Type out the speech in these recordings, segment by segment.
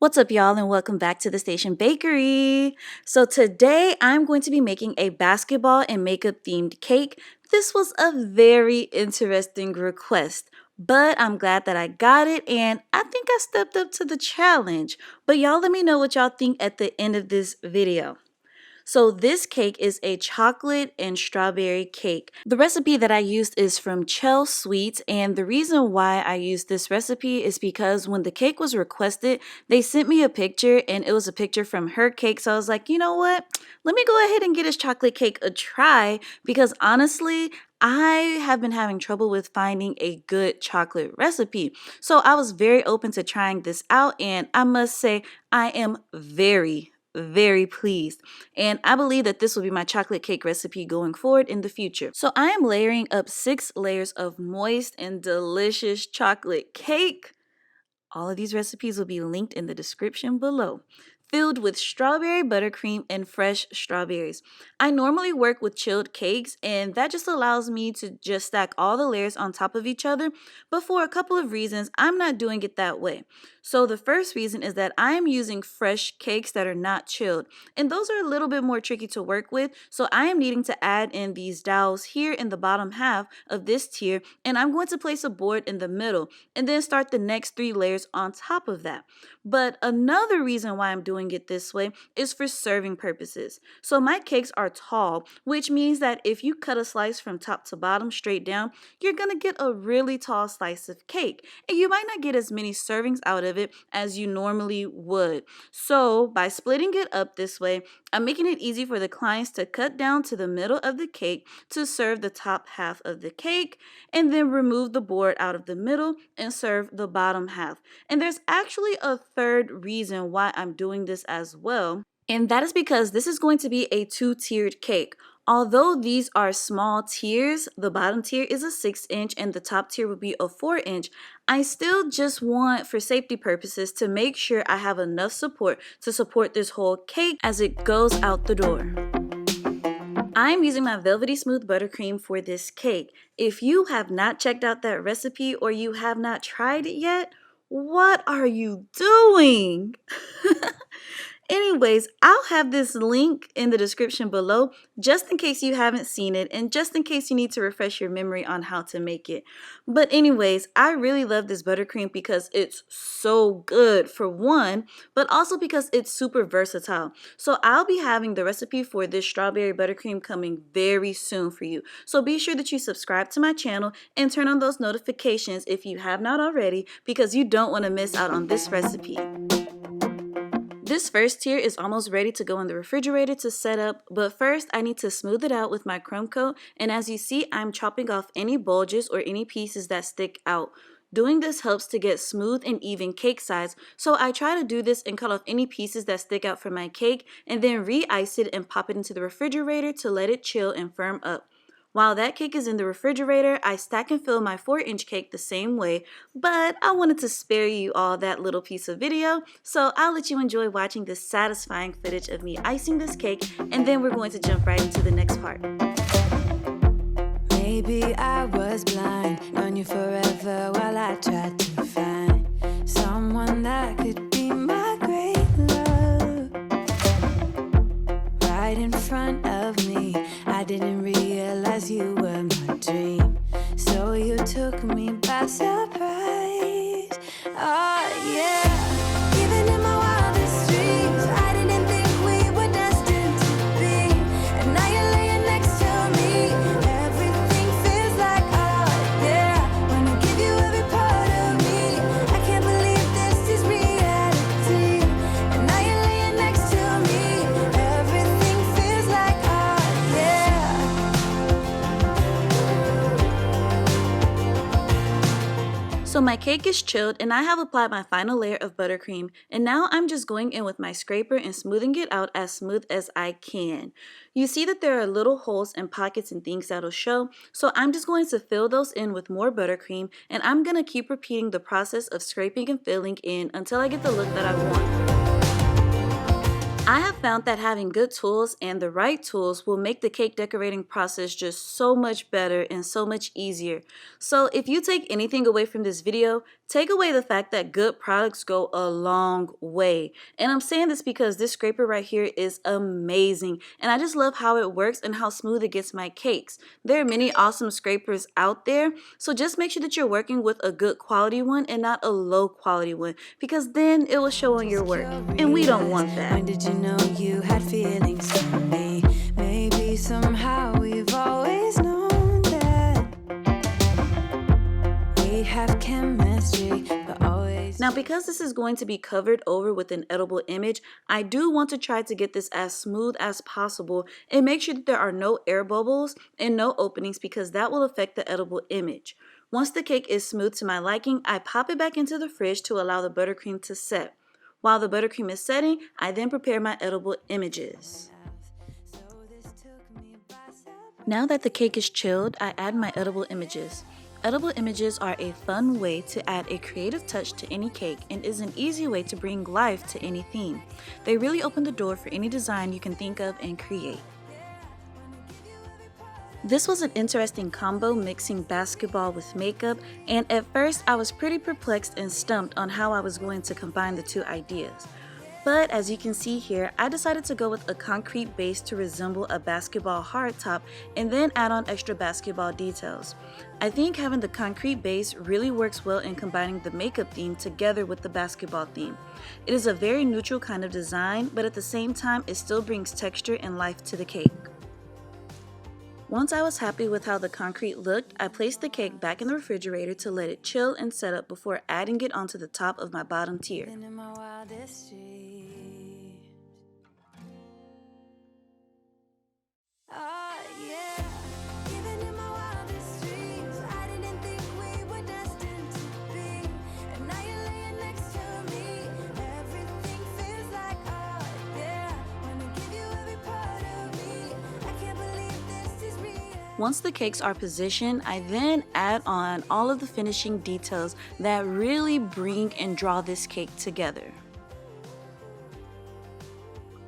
What's up, y'all, and welcome back to the Station Bakery. So today I'm going to be making a basketball and makeup themed cake. This was a very interesting request, but I'm glad that I got it, and I think I stepped up to the challenge. But y'all let me know what y'all think at the end of this video. So this cake is a chocolate and strawberry cake. The recipe that I used is from Chell Sweets, and the reason why I used this recipe is because when the cake was requested, they sent me a picture and it was a picture from her cake. So I was like, you know what? Let me go ahead and get this chocolate cake a try because honestly, I have been having trouble with finding a good chocolate recipe. So I was very open to trying this out, and I must say I am very pleased. And I believe that this will be my chocolate cake recipe going forward in the future. So I am layering up 6 layers of moist and delicious chocolate cake. All of these recipes will be linked in the description below. Filled with strawberry buttercream and fresh strawberries. I normally work with chilled cakes, and that just allows me to just stack all the layers on top of each other, but for a couple of reasons, I'm not doing it that way. So the first reason is that I am using fresh cakes that are not chilled, and those are a little bit more tricky to work with, so I am needing to add in these dowels here in the bottom half of this tier, and I'm going to place a board in the middle, and then start the next 3 layers on top of that. But another reason why I'm doing it this way is for serving purposes. So my cakes are tall, which means that if you cut a slice from top to bottom straight down, you're gonna get a really tall slice of cake. And you might not get as many servings out of it as you normally would. So by splitting it up this way, I'm making it easy for the clients to cut down to the middle of the cake to serve the top half of the cake, and then remove the board out of the middle and serve the bottom half. And there's actually a third reason why I'm doing this as well, and that is because this is going to be a 2-tiered cake. Although these are small tiers, the bottom tier is a 6-inch and the top tier would be a 4-inch, I still just want, for safety purposes, to make sure I have enough support to support this whole cake as it goes out the door. I'm using my velvety smooth buttercream for this cake. If you have not checked out that recipe or you have not tried it yet, what are you doing? Anyways, I'll have this link in the description below just in case you haven't seen it and just in case you need to refresh your memory on how to make it. But anyways, I really love this buttercream because it's so good for one, but also because it's super versatile. So I'll be having the recipe for this strawberry buttercream coming very soon for you. So be sure that you subscribe to my channel and turn on those notifications if you have not already because you don't want to miss out on this recipe. This first tier is almost ready to go in the refrigerator to set up, but first I need to smooth it out with my crumb coat, and as you see, I'm chopping off any bulges or any pieces that stick out. Doing this helps to get smooth and even cake size, so I try to do this and cut off any pieces that stick out from my cake, and then re-ice it and pop it into the refrigerator to let it chill and firm up. While that cake is in the refrigerator, I stack and fill my 4-inch cake the same way, but I wanted to spare you all that little piece of video, so I'll let you enjoy watching this satisfying footage of me icing this cake, and then we're going to jump right into the next part. Maybe I was blind, known you forever while I tried to find someone that could be my great love. Right in front of me, I didn't realize you were my dream, so you took me by surprise. Oh yeah, even in my wildest dreams, I didn't think we were destined to be, and now you're laying next to me. Everything feels like oh yeah, wanna give you every part of me. I can't believe this is reality, and now you're laying next to me. Everything feels like oh yeah. So my cake is chilled and I have applied my final layer of buttercream, and now I'm just going in with my scraper and smoothing it out as smooth as I can. You see that there are little holes and pockets and things that'll show, so I'm just going to fill those in with more buttercream, and I'm going to keep repeating the process of scraping and filling in until I get the look that I want. I have found that having good tools and the right tools will make the cake decorating process just so much better and so much easier. So if you take anything away from this video, Take away the fact that good products go a long way. And I'm saying this because this scraper right here is amazing. And I just love how it works and how smooth it gets my cakes. There are many awesome scrapers out there. So just make sure that you're working with a good quality one and not a low quality one, because then it will show on your work. And we don't want that. When did you know you had feelings for me? Maybe somehow we've always known that we have chemistry, but always. Now, because this is going to be covered over with an edible image, I do want to try to get this as smooth as possible and make sure that there are no air bubbles and no openings, because that will affect the edible image. Once the cake is smooth to my liking, I pop it back into the fridge to allow the buttercream to set. While the buttercream is setting, I then prepare my edible images. Now that the cake is chilled, I add my edible images. Edible images are a fun way to add a creative touch to any cake and is an easy way to bring life to any theme. They really open the door for any design you can think of and create. This was an interesting combo, mixing basketball with makeup, and at first I was pretty perplexed and stumped on how I was going to combine the two ideas. But as you can see here, I decided to go with a concrete base to resemble a basketball hardtop and then add on extra basketball details. I think having the concrete base really works well in combining the makeup theme together with the basketball theme. It is a very neutral kind of design, but at the same time it still brings texture and life to the cake. Once I was happy with how the concrete looked, I placed the cake back in the refrigerator to let it chill and set up before adding it onto the top of my bottom tier. In my wildest dreams. Oh, yeah. Even in my wildest dreams, I didn't think we were destined to be. And now you're laying next to me. Everything feels like, oh, yeah. Wanna give you every part of me. I can't believe this is real. Once the cakes are positioned, I then add on all of the finishing details that really bring and draw this cake together.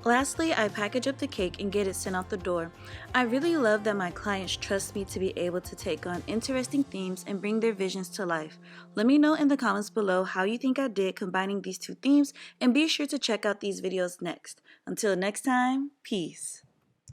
Lastly, I package up the cake and get it sent out the door. I really love that my clients trust me to be able to take on interesting themes and bring their visions to life. Let me know in the comments below how you think I did combining these two themes, and be sure to check out these videos next. Until next time, peace.